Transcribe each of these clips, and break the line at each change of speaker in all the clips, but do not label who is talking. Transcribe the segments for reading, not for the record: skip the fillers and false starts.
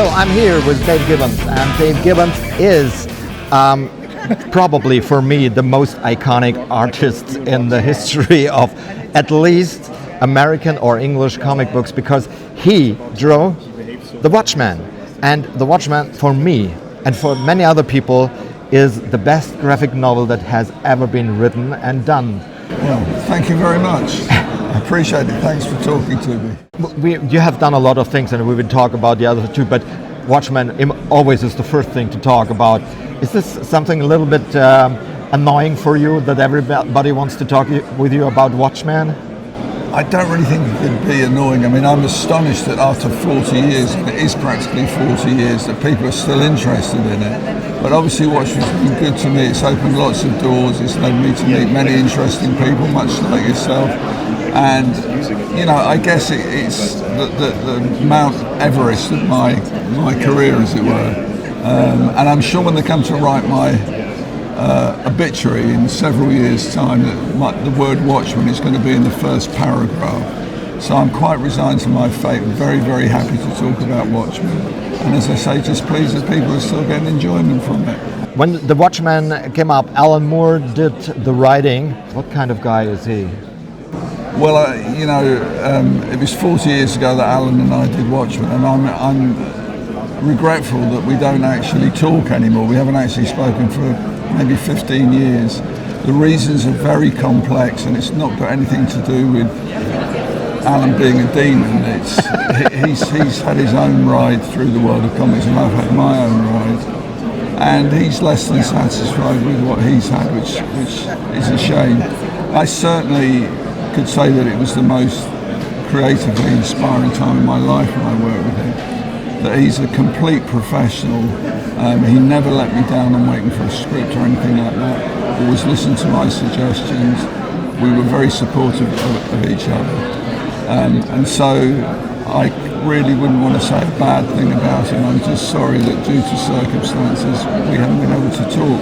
So I'm here with Dave Gibbons, and Dave Gibbons is probably for me the most iconic artist in the history of at least American or English comic books, because he drew The Watchmen. And The Watchmen, for me and for many other people, is the best graphic novel that has ever been written and done.
Well, thank you very much. I appreciate it. Thanks for talking to me.
You have done a lot of things, and we will talk about the other two, but Watchmen always is the first thing to talk about. Is this something a little bit annoying for you, that everybody wants to talk with you about Watchmen?
I don't really think it could be annoying. I mean, I'm astonished that after 40 years, and it is practically 40 years, that people are still interested in it. But obviously Watchmen's been good to me. It's opened lots of doors. It's led me to meet many interesting people, much like yourself. And, you know, I guess it's the Mount Everest of my career, as it were. And I'm sure when they come to write my obituary in several years' time, that the word Watchman is going to be in the first paragraph. So I'm quite resigned to my fate and very, very happy to talk about Watchmen. And as I say, just pleased that people are still getting enjoyment from it.
When The Watchmen came up, Alan Moore did the writing. What kind of guy is he?
Well, it was 40 years ago that Alan and I did Watchmen, and I'm regretful that we don't actually talk anymore. We haven't actually spoken for maybe 15 years. The reasons are very complex, and it's not got anything to do with Alan being a demon. He's had his own ride through the world of comics, and I've had my own ride. And he's less than satisfied with what he's had, which is a shame. I certainly could say that it was the most creatively inspiring time in my life when I worked with him. That he's a complete professional. He never let me down on waiting for a script or anything like that. Always listened to my suggestions. We were very supportive of each other. And so I really wouldn't want to say a bad thing about him. I'm just sorry that due to circumstances we haven't been able to talk.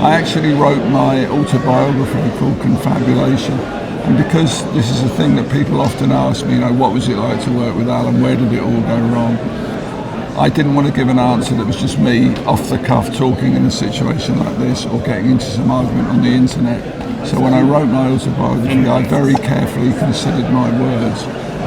I actually wrote my autobiography called Confabulation. And because this is a thing that people often ask me, what was it like to work with Alan? Where did it all go wrong? I didn't want to give an answer that was just me off the cuff talking in a situation like this or getting into some argument on the internet. So when I wrote my autobiography, I very carefully considered my words.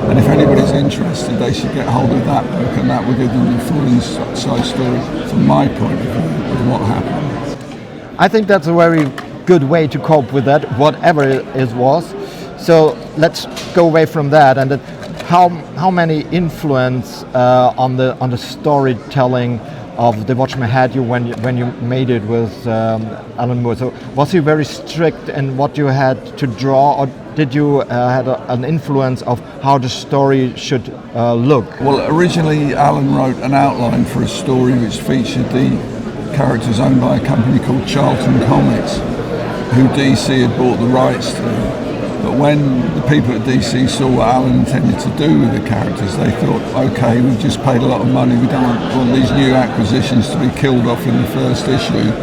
And if anybody's interested, they should get hold of that book, and that will give them the full inside story from my point of view of what happened.
I think that's a very good way to cope with that, whatever it was. So let's go away from that, and how many influence on the storytelling of The Watchmen had you when you made it with Alan Moore? So was he very strict in what you had to draw, or did you had an influence of how the story should look?
Well, originally Alan wrote an outline for a story which featured the characters owned by a company called Charlton Comics, who DC had bought the rights to. But when the people at DC saw what Alan intended to do with the characters, they thought, okay, we've just paid a lot of money, we don't want these new acquisitions to be killed off in the first issue,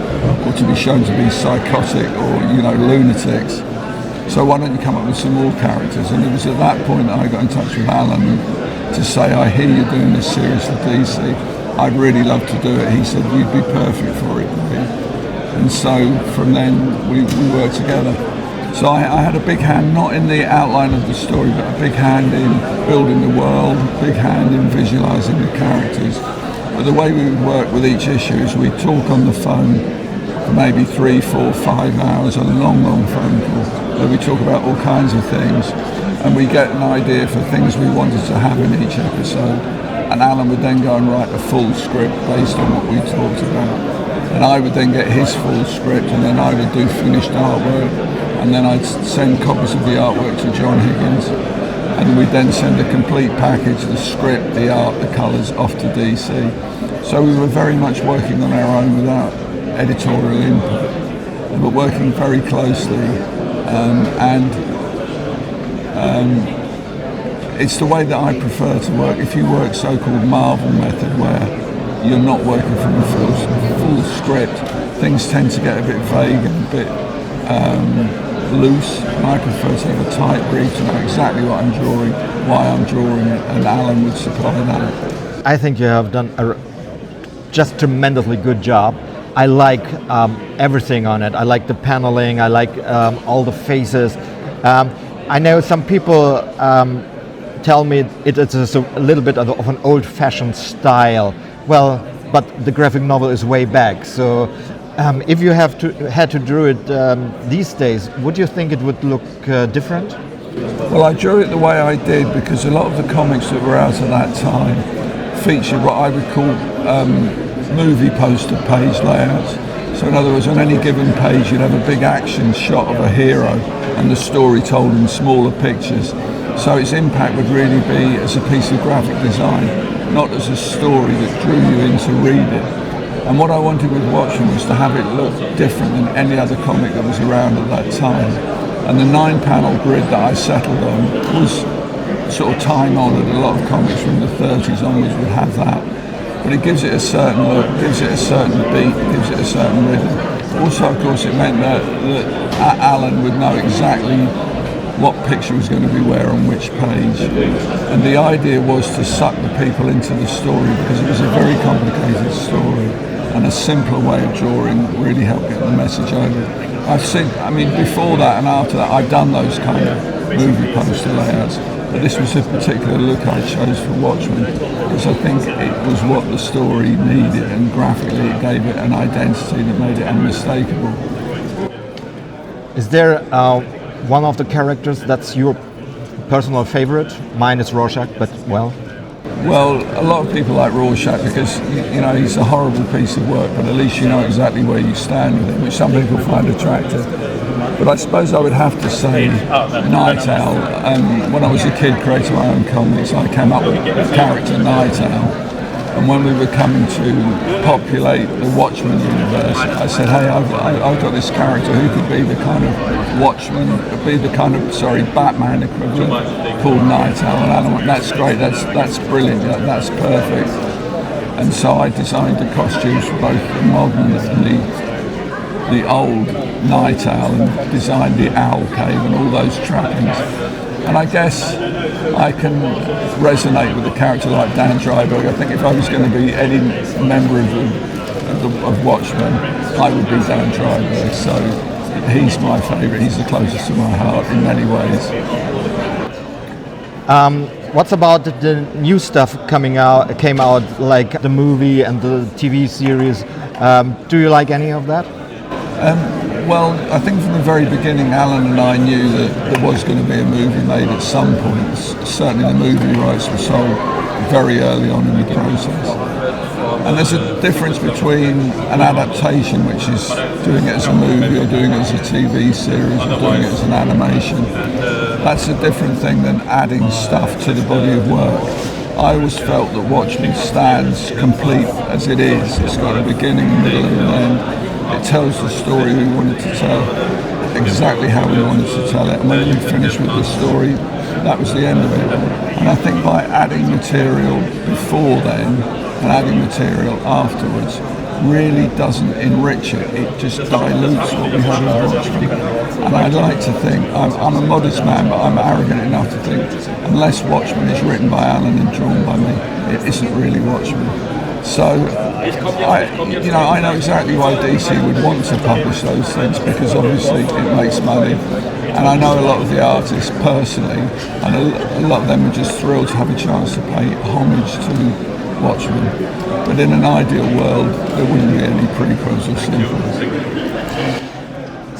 or to be shown to be psychotic or, lunatics. So why don't you come up with some more characters? And it was at that point that I got in touch with Alan to say, I hear you're doing this series for DC. I'd really love to do it. He said, you'd be perfect for it, Dave. And so from then we worked together. So I had a big hand, not in the outline of the story, but a big hand in building the world, a big hand in visualising the characters. But the way we would work with each issue is we'd talk on the phone for maybe 3, 4, 5 hours, a long phone call, where we talk about all kinds of things, and we get an idea for things we wanted to have in each episode. And Alan would then go and write a full script based on what we talked about. And I would then get his full script, and then I would do finished artwork. And then I'd send copies of the artwork to John Higgins, and we'd then send a complete package, the script, the art, the colours, off to DC. So we were very much working on our own without editorial input, but working very closely. It's the way that I prefer to work. If you work so-called Marvel method, where you're not working from a full script, things tend to get a bit vague and a bit loose. I prefer to have a tight brief to know exactly what I'm drawing, why I'm drawing it, and Alan would supply that.
I think you have done just tremendously good job. I like everything on it. I like the paneling. I like all the faces. I know some people tell me it is a little bit of an old-fashioned style. Well, but the graphic novel is way back. So if you had to draw it these days, would you think it would look different?
Well, I drew it the way I did because a lot of the comics that were out at that time featured what I would call movie poster page layouts. So in other words, on any given page you'd have a big action shot of a hero and the story told in smaller pictures. So its impact would really be as a piece of graphic design, not as a story that drew you in to read it. And what I wanted with Watchmen was to have it look different than any other comic that was around at that time. And the 9-panel grid that I settled on was sort of time-honoured. A lot of comics from the 30s onwards would have that. But it gives it a certain look, gives it a certain beat, gives it a certain rhythm. Also, of course, it meant that Alan would know exactly what picture was going to be where on which page. And the idea was to suck the people into the story because it was a very complicated story, and a simpler way of drawing really helped get the message over. I've seen, I mean, before that and after that, I've done those kind of movie poster layouts. But this was a particular look I chose for Watchmen because I think it was what the story needed, and graphically it gave it an identity that made it unmistakable.
Is there one of the characters that's your personal favorite? Mine is Rorschach, but well.
Well, a lot of people like Rorschach because, you know, he's a horrible piece of work, but at least you know exactly where you stand with him, which some people find attractive. But I suppose I would have to say Night Owl. When I was a kid creating my own comics, I came up with the character Night Owl. And when we were coming to populate the Watchmen universe, I said, hey, I've got this character who could be the kind of Batman equivalent called Night Owl. And Alan went, that's great, that's brilliant, that's perfect. And so I designed the costumes for both the modern and the old Night Owl, and designed the Owl Cave and all those trappings. And I guess I can resonate with a character like Dan Dryberg. I think if I was going to be any member of Watchmen, I would be Dan Dryberg. So he's my favourite. He's the closest to my heart in many ways.
What's about the new stuff came out, like the movie and the TV series? Do you like any of that?
Well, I think from the very beginning, Alan and I knew that there was going to be a movie made at some point. Certainly the movie rights were sold very early on in the process. And there's a difference between an adaptation, which is doing it as a movie or doing it as a TV series or doing it as an animation. That's a different thing than adding stuff to the body of work. I always felt that Watchmen stands complete as it is. It's got a beginning, middle and an end. It tells the story we wanted to tell, exactly how we wanted to tell it. And when we finished with the story, that was the end of it. And I think by adding material before then and adding material afterwards really doesn't enrich it. It just dilutes what we have in Watchmen. And I'd like to think, I'm a modest man, but I'm arrogant enough to think, unless Watchmen is written by Alan and drawn by me, it isn't really Watchmen. So, I know exactly why DC would want to publish those things, because obviously it makes money. And I know a lot of the artists personally, and a lot of them are just thrilled to have a chance to pay homage to Watchmen. But in an ideal world, there wouldn't be any prequels or sequels.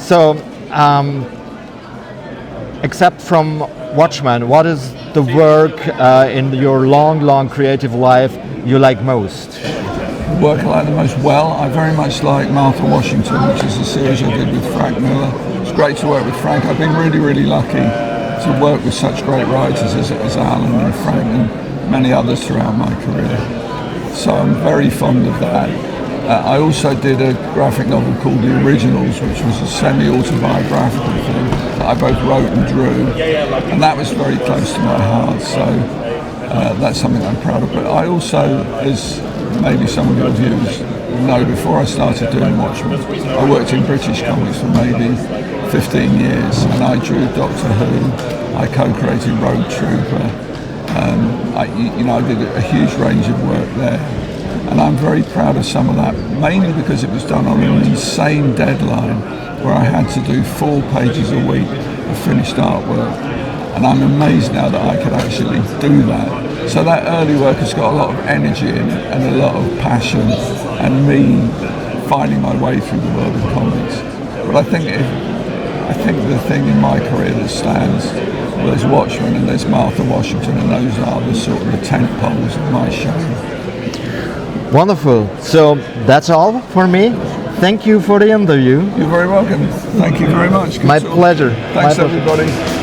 So, except from Watchmen, what is the work in your long creative life you like most?
The work I like the most? Well, I very much like Martha Washington, which is a series I did with Frank Miller. It's great to work with Frank. I've been really lucky to work with such great writers as Alan and Frank and many others throughout my career. So I'm very fond of that. I also did a graphic novel called The Originals, which was a semi-autobiographical thing that I both wrote and drew, and that was very close to my heart, so that's something I'm proud of. But I also, as maybe some of your viewers know, before I started doing Watchmen, I worked in British comics for maybe 15 years, and I drew Doctor Who, I co-created Rogue Trooper, I did a huge range of work there. And I'm very proud of some of that, mainly because it was done on an insane deadline where I had to do 4 pages a week of finished artwork. And I'm amazed now that I could actually do that. So that early work has got a lot of energy in it and a lot of passion and me finding my way through the world of comics. But I think the thing in my career that stands, well, there's Watchmen and there's Martha Washington, and those are the sort of the tent poles of my show.
Wonderful. So that's all for me. Thank you for the interview.
You're very welcome. Thank you very much. Good
My
talk.
pleasure.
Thanks
My pleasure.
everybody.